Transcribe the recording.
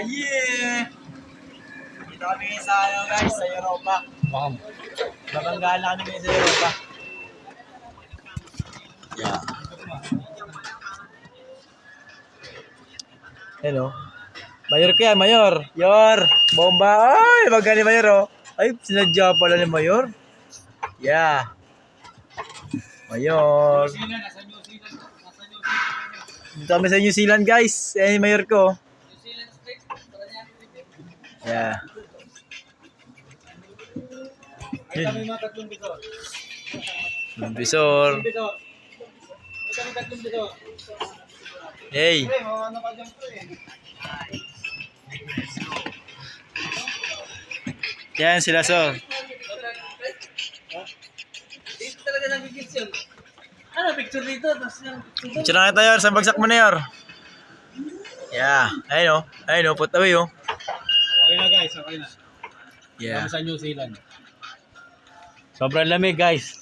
Yeah! Dito kami ngayon sa ano guys, sa Europa. Babanggaan na kami ngayon sa Europa. Yeah. Hello. Mayor kaya, Mayor. Yor, bomba. Ay, magaling ni Mayor oh. Ay, sinadya pala ni Mayor. Yeah. Mayor. Dito kami sa New Zealand guys. Ayan yung Mayor ko. Yeah. Yun. Bisor. Hey. Yan sila so. Dito talaga nag-picture. Ano picture dito? Picture na kita Yor. Saan bagsak mo na Yor? Yeah. Ayun o. Ayun o. Put away o. Okay na guys, okay na. Yeah. Kami sa New Zealand. Sobrang lamig guys.